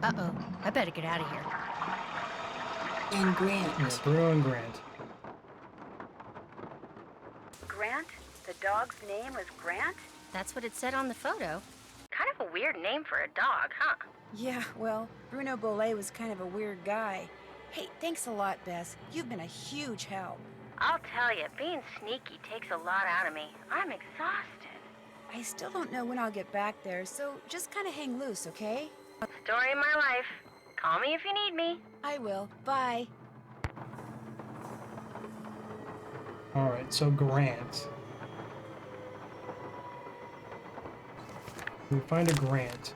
Uh-oh. I better get out of here. And Yeah, Grant. Bruno and Grant. Grant? The dog's name was Grant? That's what it said on the photo. Kind of a weird name for a dog, huh? Yeah, well, Bruno Bollet was kind of a weird guy. Hey, thanks a lot, Bess. You've been a huge help. I'll tell you, being sneaky takes a lot out of me. I'm exhausted. I still don't know when I'll get back there, so just kind of hang loose, okay? Story of my life. Call me if you need me. I will. Bye. Alright, so Grant. We find a Grant.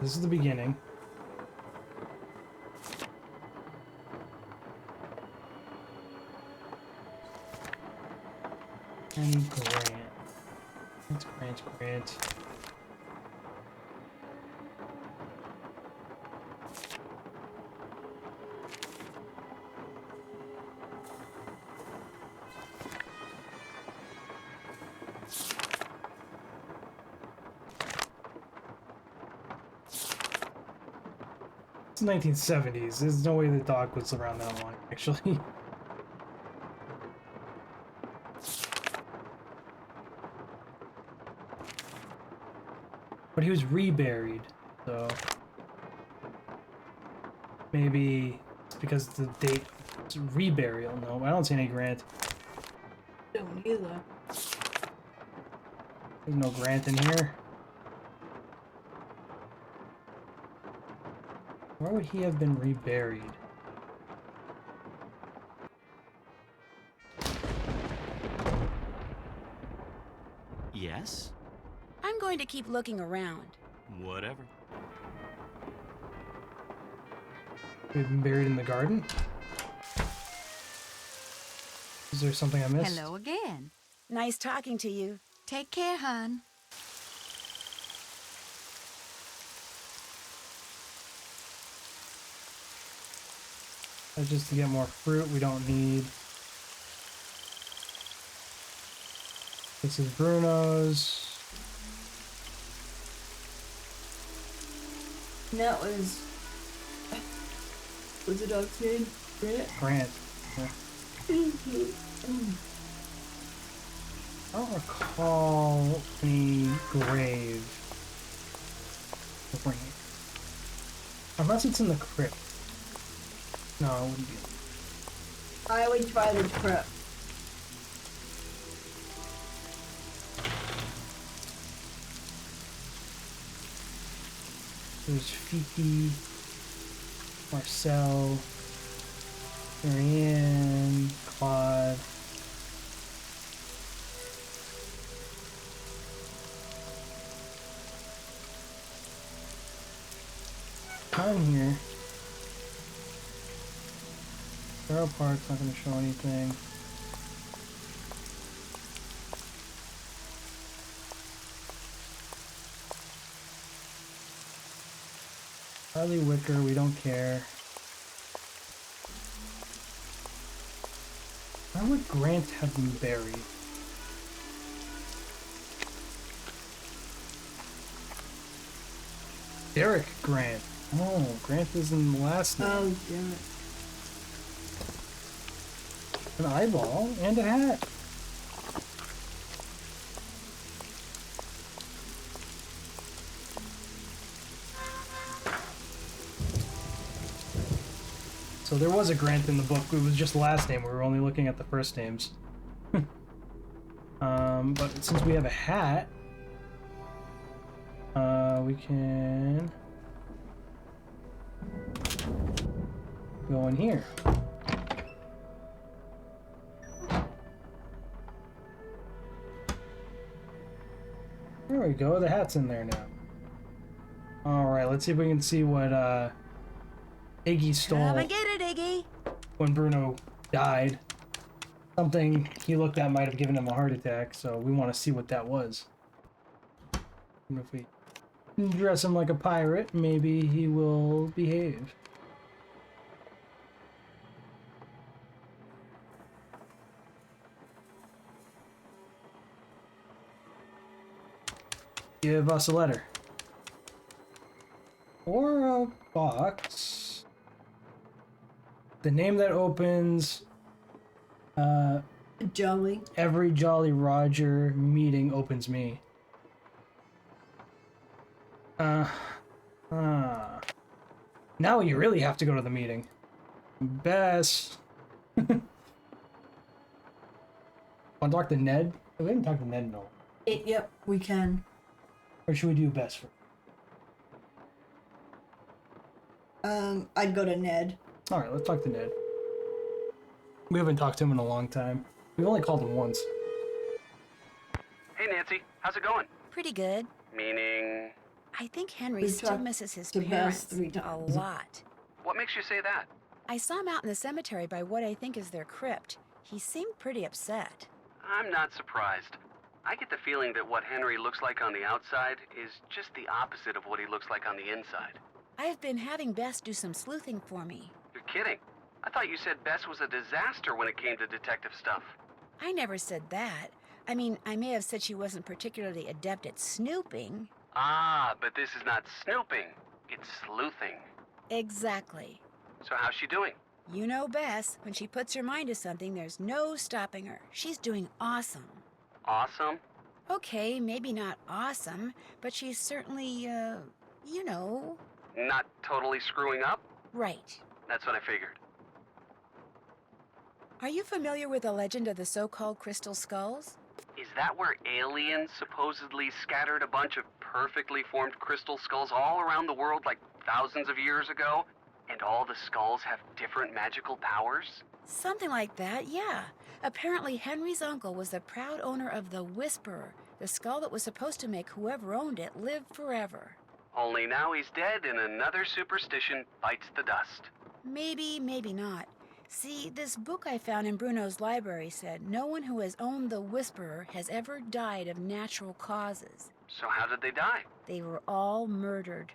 This is the beginning. And Grant. It's Grant. It's 1970s. There's no way the dog was around that long, actually. But he was reburied, so maybe it's because the date is reburial. No, I don't see any Grant. Don't either. There's no Grant in here. Where would he have been reburied? Yes? I'm going to keep looking around. Whatever. We've been buried in the garden? Is there something I missed? Hello again. Nice talking to you. Take care, hon. That's just to get more fruit we don't need. This is Bruno's. And that was... What's the dog's name? Grant? Grant. Yeah. I don't recall any grave. Grant. Unless it's in the crypt. No, it wouldn't be. I would try the prep. There's Fiki, Marcel, Marianne, Claude. Time here. Sparrow Park's not going to show anything. Charlie Wicker, we don't care. Where would Grant have been buried? Derek Grant. Oh, Grant is in the last name. Oh, damn it. An eyeball and a hat. So there was a Grant in the book. It was just last name. We were only looking at the first names. But since we have a hat, we can go in here. There we go. The hat's in there now. All right. Let's see if we can see what Iggy stole Come and get it, Iggy. when Bruno died. Something he looked at might have given him a heart attack, so we want to see what that was. And if we dress him like a pirate, maybe he will behave. Give us a letter. or a box. The name that opens Jolly. every Jolly Roger meeting opens me. Now you really have to go to the meeting. Bess. Want to talk to Ned? We haven't talked to Ned in a while. Yep, we can. Or should we do Bess first? I'd go to Ned. Alright, let's talk to Ned. We haven't talked to him in a long time. We've only called him once. Hey, Nancy. How's it going? Pretty good. Meaning... I think Henry We've still talked misses his to Bess parents 3 a times. lot. What makes you say that? I saw him out in the cemetery by what I think is their crypt. He seemed pretty upset. I'm not surprised. I get the feeling that what Henry looks like on the outside is just the opposite of what he looks like on the inside. I've been having Bess do some sleuthing for me. You're kidding. I thought you said Bess was a disaster when it came to detective stuff. I never said that. I mean, I may have said she wasn't particularly adept at snooping. Ah, but this is not snooping. It's sleuthing. Exactly. So how's she doing? You know Bess, when she puts her mind to something, there's no stopping her. She's doing awesome. Awesome. Okay, maybe not awesome, but she's certainly, you know. Not totally screwing up? Right. That's what I figured. Are you familiar with the legend of the so-called crystal skulls? Is that where aliens supposedly scattered a bunch of perfectly formed crystal skulls all around the world like thousands of years ago? And all the skulls have different magical powers? Something like that, yeah. Apparently Henry's uncle was the proud owner of the Whisperer, the skull that was supposed to make whoever owned it live forever. Only now he's dead and another superstition bites the dust. Maybe, maybe not. See, this book I found in Bruno's library said no one who has owned the Whisperer has ever died of natural causes. So how did they die? They were all murdered.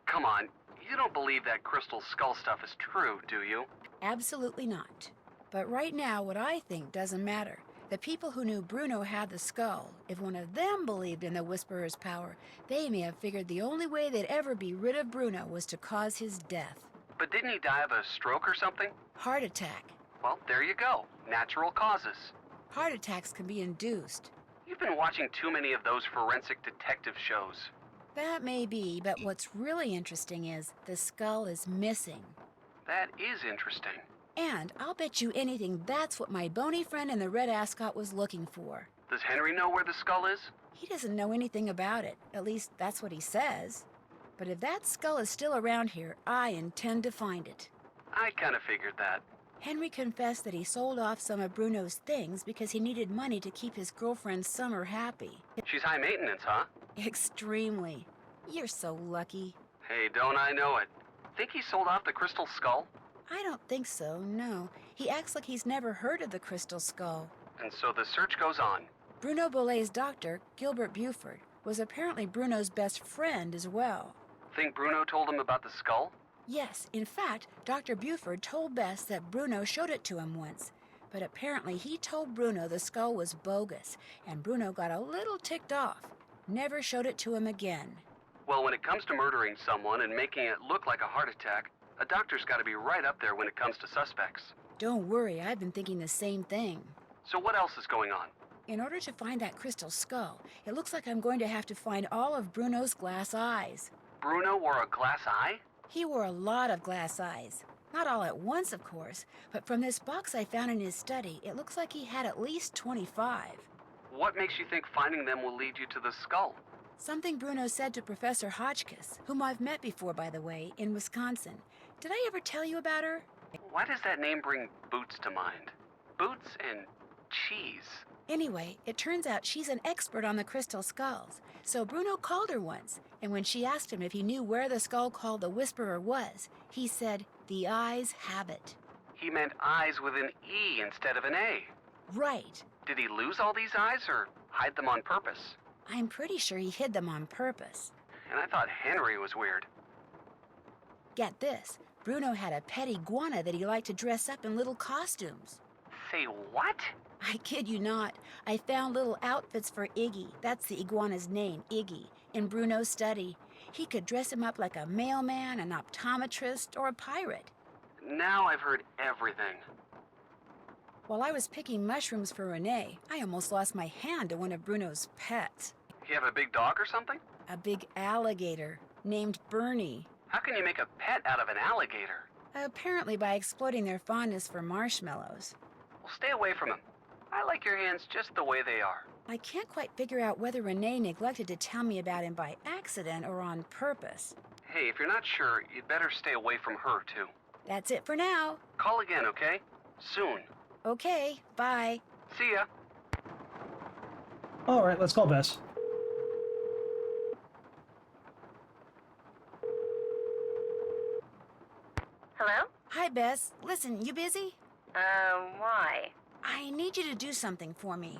Come on, you don't believe that crystal skull stuff is true, do you? Absolutely not. But right now, what I think doesn't matter. The people who knew Bruno had the skull, if one of them believed in the Whisperer's power, they may have figured the only way they'd ever be rid of Bruno was to cause his death. But didn't he die of a stroke or something? Heart attack. Well, there you go. Natural causes. Heart attacks can be induced. You've been watching too many of those forensic detective shows. That may be, but what's really interesting is the skull is missing. That is interesting. And I'll bet you anything that's what my bony friend in the red ascot was looking for. Does Henry know where the skull is? He doesn't know anything about it. At least that's what he says. But if that skull is still around here, I intend to find it. I kind of figured that. Henry confessed that he sold off some of Bruno's things because he needed money to keep his girlfriend Summer happy. She's high maintenance, huh? Extremely. You're so lucky. Hey, don't I know it. Think he sold off the crystal skull? I don't think so, no. He acts like he's never heard of the crystal skull. And so the search goes on. Bruno Bolet's doctor, Gilbert Buford, was apparently Bruno's best friend as well. Think Bruno told him about the skull? Yes, in fact, Dr. Buford told Bess that Bruno showed it to him once. But apparently he told Bruno the skull was bogus, and Bruno got a little ticked off. Never showed it to him again. Well, when it comes to murdering someone and making it look like a heart attack, a doctor's got to be right up there when it comes to suspects. Don't worry, I've been thinking the same thing. So what else is going on? In order to find that crystal skull, it looks like I'm going to have to find all of Bruno's glass eyes. Bruno wore a glass eye? He wore a lot of glass eyes. Not all at once, of course, but from this box I found in his study, it looks like he had at least 25. What makes you think finding them will lead you to the skull? Something Bruno said to Professor Hotchkiss, whom I've met before, by the way, in Wisconsin. Did I ever tell you about her? Why does that name bring Boots to mind? Boots and cheese. Anyway, it turns out she's an expert on the crystal skulls. So Bruno called her once, and when she asked him if he knew where the skull called the Whisperer was, he said, "The eyes have it." He meant eyes with an E instead of an A. Right. Did he lose all these eyes or hide them on purpose? I'm pretty sure he hid them on purpose. And I thought Henry was weird. Get this, Bruno had a pet iguana that he liked to dress up in little costumes. Say what? I kid you not. I found little outfits for Iggy, that's the iguana's name, Iggy, in Bruno's study. He could dress him up like a mailman, an optometrist, or a pirate. Now I've heard everything. While I was picking mushrooms for Renee, I almost lost my hand to one of Bruno's pets. You have a big dog or something? A big alligator named Bernie. How can you make a pet out of an alligator? Apparently by exploiting their fondness for marshmallows. Well, stay away from him. I like your hands just the way they are. I can't quite figure out whether Renee neglected to tell me about him by accident or on purpose. Hey, if you're not sure, you'd better stay away from her, too. That's it for now. Call again, okay? Soon. Okay, bye. See ya. All right, let's call Bess. Hello? Hi, Bess. Listen, you busy? Why? I need you to do something for me.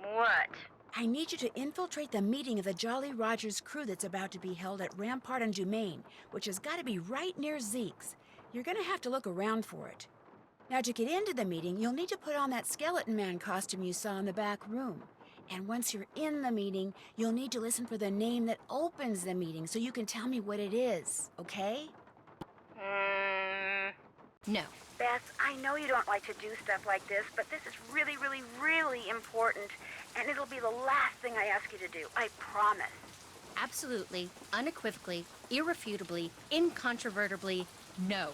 What? I need you to infiltrate the meeting of the Jolly Rogers crew that's about to be held at Rampart and Dumaine, which has got to be right near Zeke's. You're going to have to look around for it. Now, to get into the meeting, you'll need to put on that skeleton man costume you saw in the back room. And once you're in the meeting, you'll need to listen for the name that opens the meeting so you can tell me what it is, okay? No. Beth, I know you don't like to do stuff like this, but this is really, really, really important, and it'll be the last thing I ask you to do. I promise. Absolutely, unequivocally, irrefutably, incontrovertibly, no.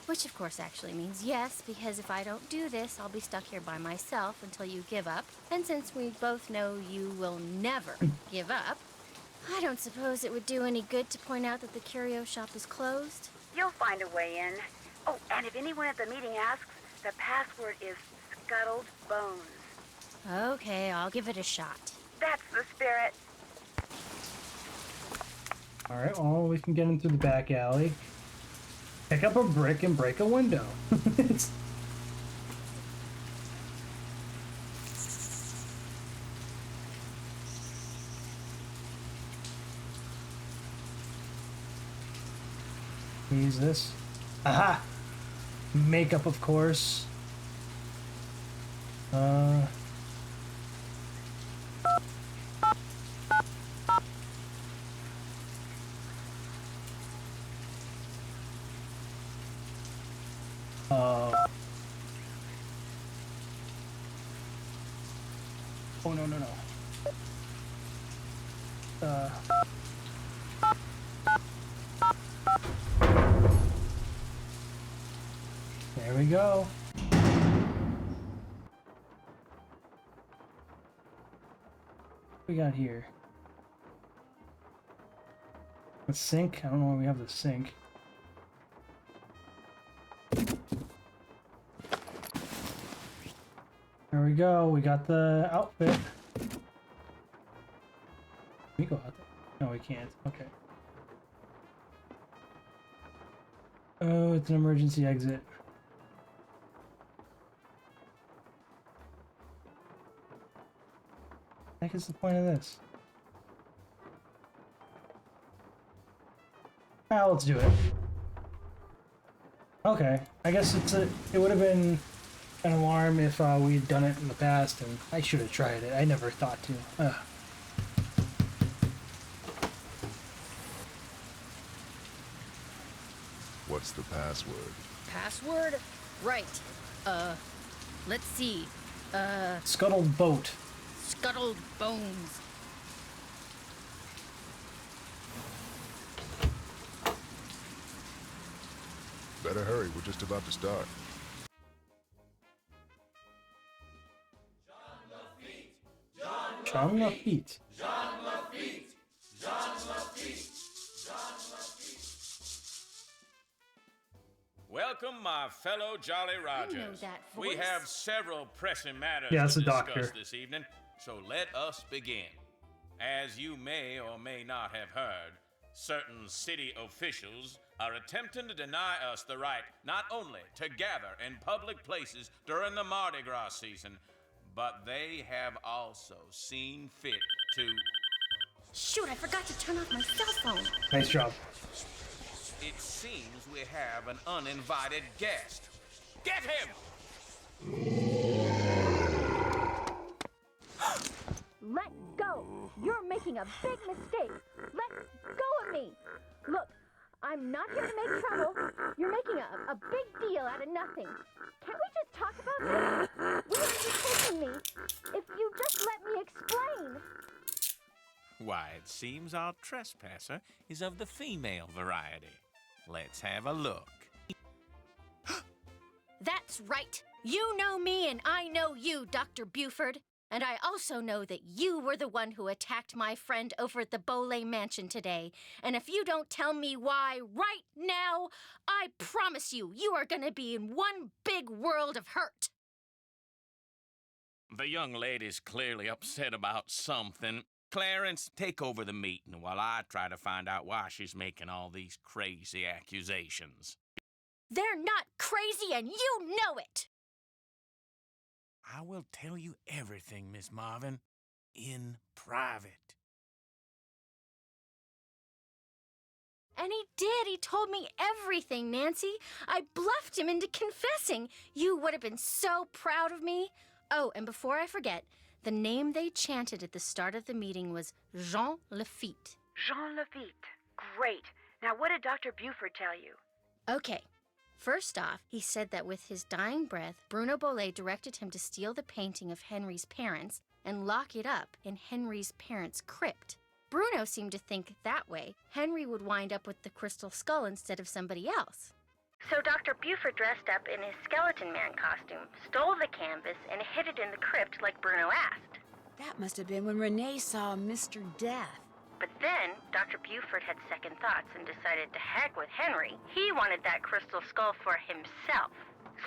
Which, of course, actually means yes, because if I don't do this, I'll be stuck here by myself until you give up. And since we both know you will never give up, I don't suppose it would do any good to point out that the curio shop is closed. You'll find a way in. Oh, and if anyone at the meeting asks, the password is Scuttled Bones. Okay, I'll give it a shot. That's the spirit. All right, well, we can get in through the back alley. Pick up a brick and break a window. It's... Use this. Aha! Makeup, of course. Oh, no, no, no. There we go. What we got here? The sink? I don't know why we have the sink. There we go. We got the outfit. Can we go out there? No, we can't. Okay. Oh, it's an emergency exit. What the heck is the point of this? Ah, let's do it. Okay, I guess it would have been an alarm if we'd done it in the past, and I should have tried it. I never thought to. Ugh. What's the password? Password? Right. Let's see. Scuttled boat. Scuttled Bones. Better hurry, we're just about to start. John Lafitte. Welcome, my fellow Jolly Rogers. that We voice. have several pressing matters Yeah, it's to a discuss doctor. this evening, so let us begin. As you may or may not have heard, certain city officials are attempting to deny us the right not only to gather in public places during the Mardi Gras season, but they have also seen fit to... Shoot, I forgot to turn off my cell phone. Nice job. It seems we have an uninvited guest. Get him! Let go! You're making a big mistake! Let go of me! Look, I'm not here to make trouble. You're making a big deal out of nothing. Can't we just talk about this? Where are you taking me? If you just let me explain. Why, it seems our trespasser is of the female variety. Let's have a look. That's right. You know me and I know you, Dr. Buford. And I also know that you were the one who attacked my friend over at the Boley Mansion today. And if you don't tell me why right now, I promise you, you are gonna be in one big world of hurt. The young lady's clearly upset about something. Clarence, take over the meeting while I try to find out why she's making all these crazy accusations. They're not crazy and you know it! I will tell you everything, Miss Marvin, in private. And he did. He told me everything, Nancy. I bluffed him into confessing. You would have been so proud of me. Oh, and before I forget, the name they chanted at the start of the meeting was Jean Lafitte. Jean Lafitte. Great. Now, what did Dr. Buford tell you? Okay. First off, he said that with his dying breath, Bruno Boley directed him to steal the painting of Henry's parents and lock it up in Henry's parents' crypt. Bruno seemed to think that way Henry would wind up with the crystal skull instead of somebody else. So Dr. Buford dressed up in his skeleton man costume, stole the canvas, and hid it in the crypt like Bruno asked. That must have been when Renee saw Mr. Death. But then, Dr. Buford had second thoughts and decided to heck with Henry. He wanted that crystal skull for himself.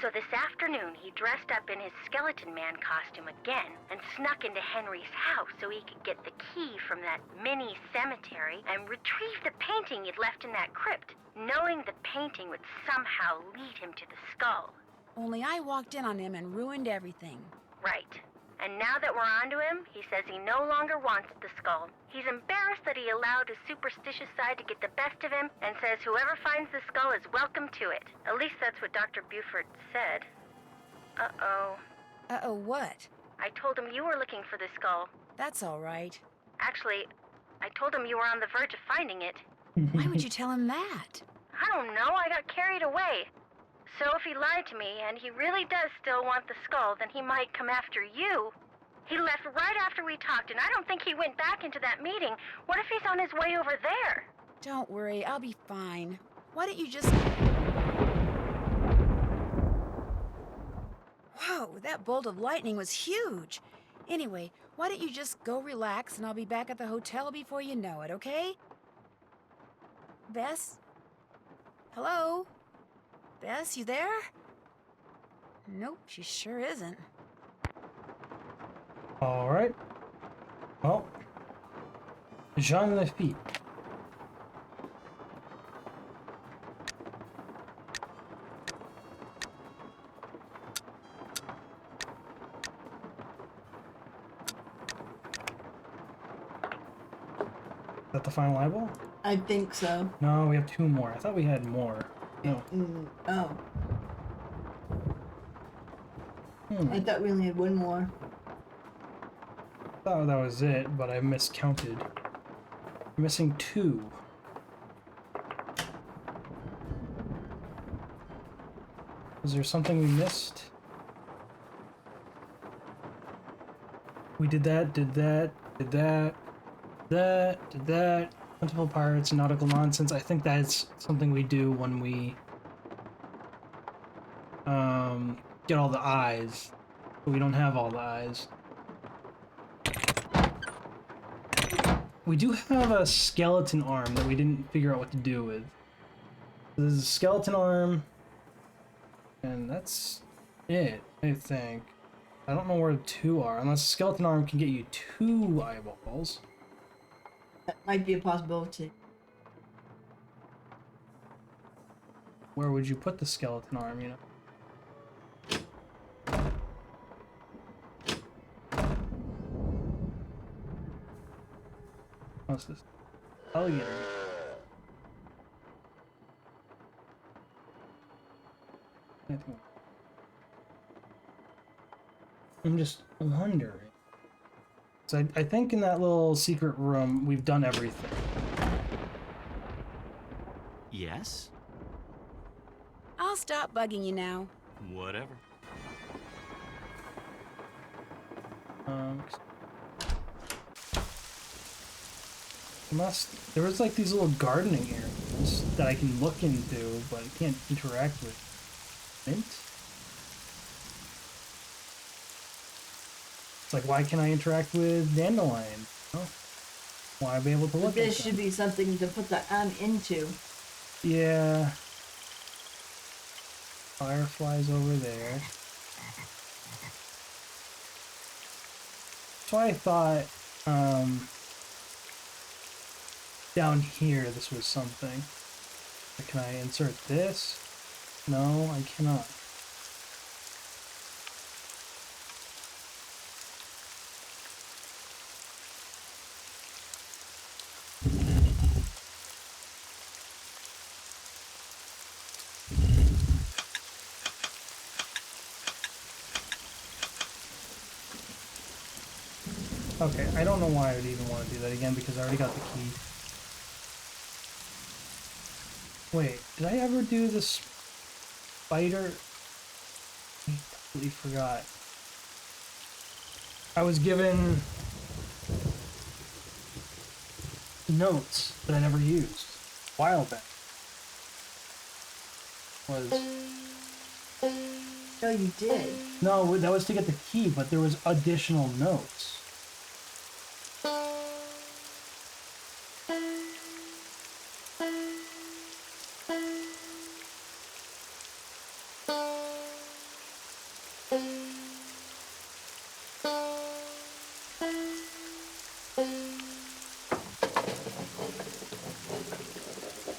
So this afternoon, he dressed up in his skeleton man costume again and snuck into Henry's house so he could get the key from that mini cemetery and retrieve the painting he'd left in that crypt, knowing the painting would somehow lead him to the skull. Only I walked in on him and ruined everything. Right. And now that we're onto him, he says he no longer wants the skull. He's embarrassed that he allowed his superstitious side to get the best of him and says whoever finds the skull is welcome to it. At least that's what Dr. Buford said. Uh-oh. Uh-oh, what? I told him you were looking for the skull. That's all right. Actually, I told him you were on the verge of finding it. Why would you tell him that? I don't know, I got carried away. So if he lied to me, and he really does still want the skull, then he might come after you. He left right after we talked, and I don't think he went back into that meeting. What if he's on his way over there? Don't worry, I'll be fine. Why don't you just... Whoa, that bolt of lightning was huge. Anyway, why don't you just go relax, and I'll be back at the hotel before you know it, okay? Bess? Hello? Bess, you there? Nope, she sure isn't. All right. Well, Jean Lafitte. Is that the final eyeball? I think so. No, we have two more. I thought we had more. No. Oh. I thought we only had one more. I thought that was it, but I miscounted. I'm missing two. Is there something we missed? We did that, did that, did that, did that. Plentiful pirates and nautical nonsense. I think that's something we do when we get all the eyes, but we don't have all the eyes. We do have a skeleton arm that we didn't figure out what to do with. So there's a skeleton arm, and that's it, I think. I don't know where the two are, unless a skeleton arm can get you two eyeballs. That might be a possibility. Where would you put the skeleton arm, you know? What's this? Alligator. I'm just wondering. So I think in that little secret room, we've done everything. Yes? I'll stop bugging you now. Whatever. There was like these little gardening areas that I can look into, but I can't interact with. Mint? It's like, why can't I interact with dandelion? Oh, why be able to look at This should them? be something to put the M into. Yeah. Fireflies over there. So I thought, down here this was something. Can I insert this? No, I cannot. Okay, I don't know why I would even want to do that again because I already got the key. Wait, did I ever do this spider? I completely forgot. I was given notes that I never used a while back. No, you did. No, that was to get the key, but there was additional notes.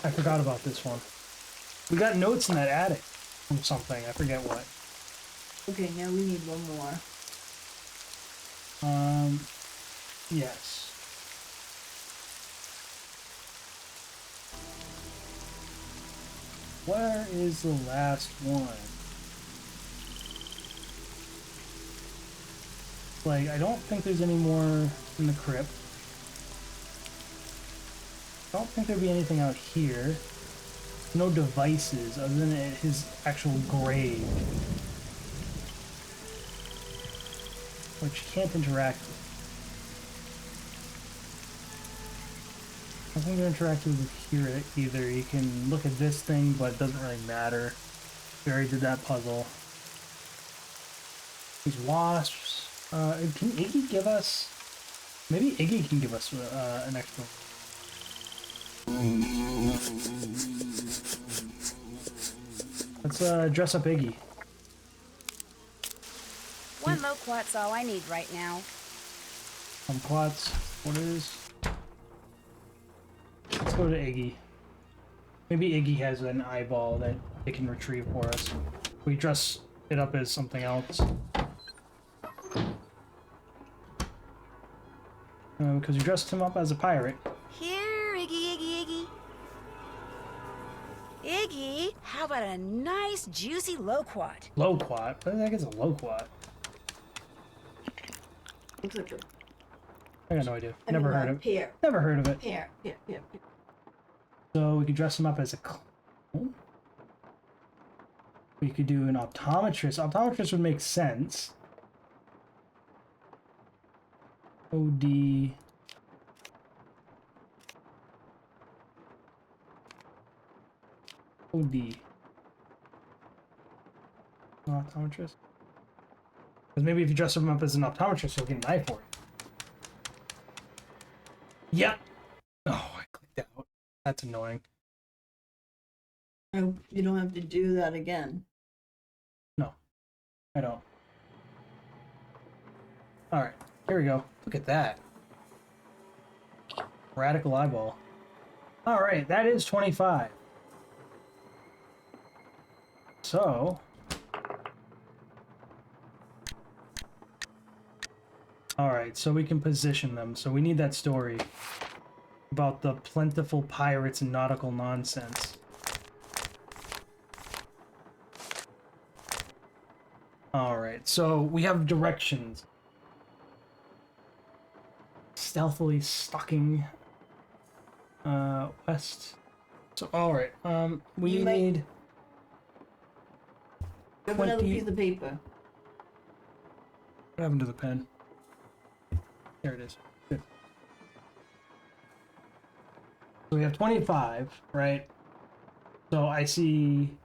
I forgot about this one. We got notes in that attic from something. I forget what. Okay, now we need one more. Yes. Where is the last one? Like, I don't think there's any more in the crypt. I don't think there'd be anything out here. No devices other than his actual grave. Which you can't interact with. I don't think they're interacting with here either. You can look at this thing, but it doesn't really matter. We already did that puzzle. These wasps. Can Iggy give us... Maybe Iggy can give us an extra... Let's dress up Iggy. One loquat's all I need right now. Kumquats. What is? Let's go to Iggy. Maybe Iggy has an eyeball that it can retrieve for us. We dress it up as something else. Because we dressed him up as a pirate. Here, Iggy, Iggy, Iggy. Iggy, how about a nice, juicy loquat? Loquat? What the heck is a loquat? Looks like a I got no idea. Never heard of it. pear. Never heard of it. Pear. So we could dress him up as a clone. We could do an optometrist. Optometrist would make sense. OD. OD. An optometrist? Because maybe if you dress him up as an optometrist, you'll get an eye for it. Yep. Oh, I clicked out. That's annoying. I hope you don't have to do that again. No, I don't. Alright, here we go. Look at that. Radical eyeball. Alright, that is 25. So... Alright, so we can position them. So we need that story about the plentiful pirates and nautical nonsense. Alright, so we have directions. stealthily stalking west. So all right, we You might- need Grab another 20 piece of paper. What happened to the pen? There it is. Good. So we have 25, right? So I see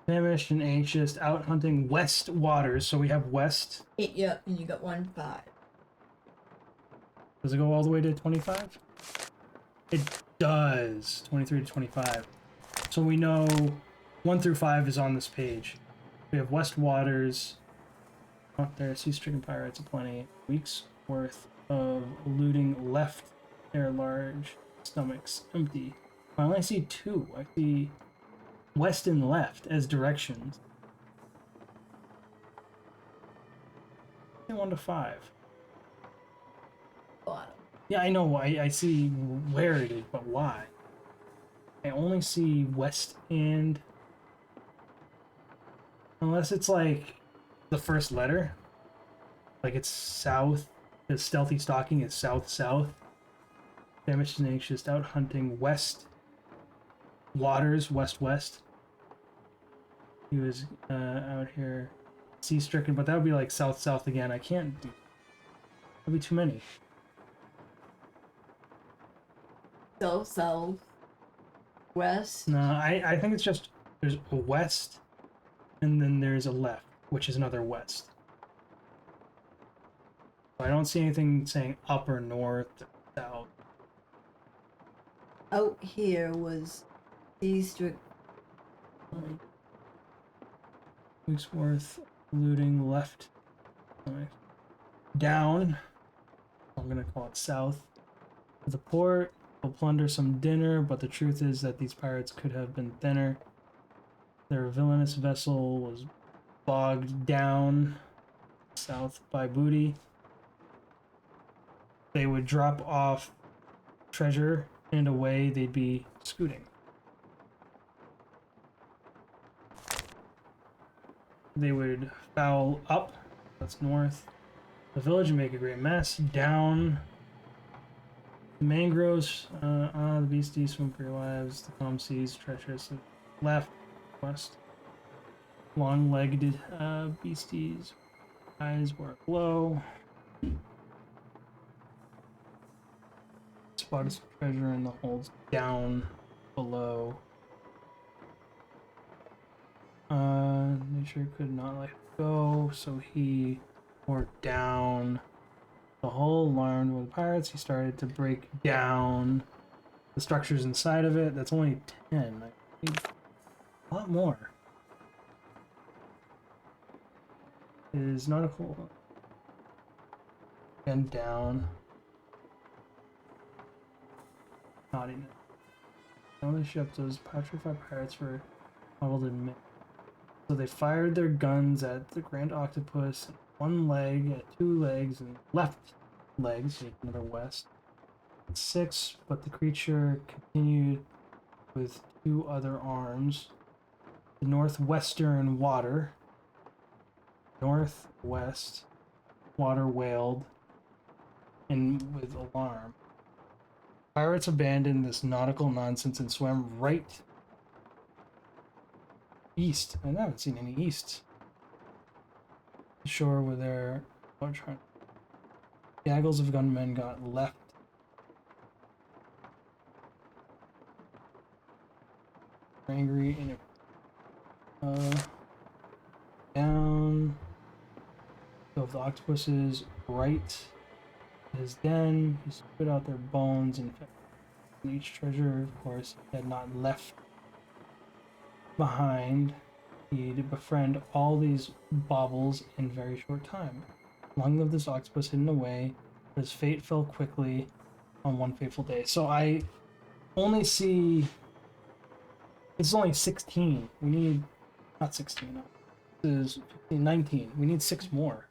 famished and anxious, out hunting west waters. So we have west. Yeah, and you got 1-5. Does it go all the way to 25? It does. 23 to 25. So we know 1 through 5 is on this page. We have west waters. Out there, sea-stricken pirates aplenty. Weeks worth of looting left their large stomachs empty. I only see 2. I see west and left as directions. 1 to 5. Bottom. Yeah, I know. I see where it is, but why? I only see west and... Unless it's like the first letter. Like it's south. The stealthy stalking is south-south. Famished and anxious, out hunting west. Waters, west-west. He was out here sea-stricken, but that would be like south-south again. I can't do... That'd be too many. South, west. No, I think it's just there's a west and then there's a left, which is another west. I don't see anything saying up or north or south. Out here was Easter. Weeks worth looting left. Down. I'm gonna call it south. To the port. We'll plunder some dinner, but the truth is that these pirates could have been thinner. Their villainous vessel was bogged down south by booty. They would drop off treasure and away they'd be scooting. They would foul up, that's north, the village and make a great mess. Down the mangroves, the beasties swim for your lives, the calm seas, treacherous. Left, west, long-legged beasties, eyes were aglow. Spotted some treasure in the holds down below. Nature could not let it go, so he worked down. The hull alarmed with the pirates. He started to break down the structures inside of it. That's only 10. I need a lot more. Is nautical and down. Naughtiness. On the ship, those petrified pirates were huddled in mid. So they fired their guns at the Grand Octopus, one leg, at 2 legs, and left legs, another west. 6, but the creature continued with 2 other arms. The northwestern water. Northwest water wailed, and with alarm. Pirates abandoned this nautical nonsense and swam right east. And I haven't seen any east. The shore where their gaggles of gunmen got left. Angry and down. So if the octopuses right his den, he spit out their bones and each treasure, of course, he had not left behind. He'd befriend all these baubles in very short time. Long lived this octopus hidden away, but his fate fell quickly on one fateful day. So I only see... It's only 16. We need... Not 16. No. This is 15, 19. We need 6 more.